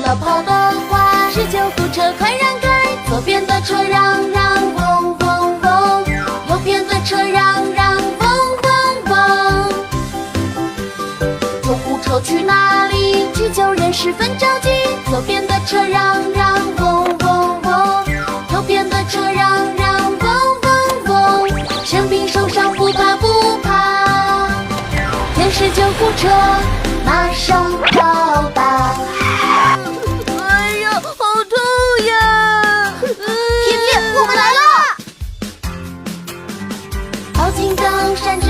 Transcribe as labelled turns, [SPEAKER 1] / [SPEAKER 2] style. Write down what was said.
[SPEAKER 1] 了跑的快，是救护车快让开，左边的车让让嗡嗡嗡，右边的车让让嗡嗡嗡。救护车去哪里？去救人十分着急，左边的车让让嗡嗡嗡，右边的车让让嗡嗡嗡。生病受伤不怕不怕，天使救护车马上到达。
[SPEAKER 2] 哎呀，好痛呀！
[SPEAKER 1] 皮皮，我们来了！报警灯闪着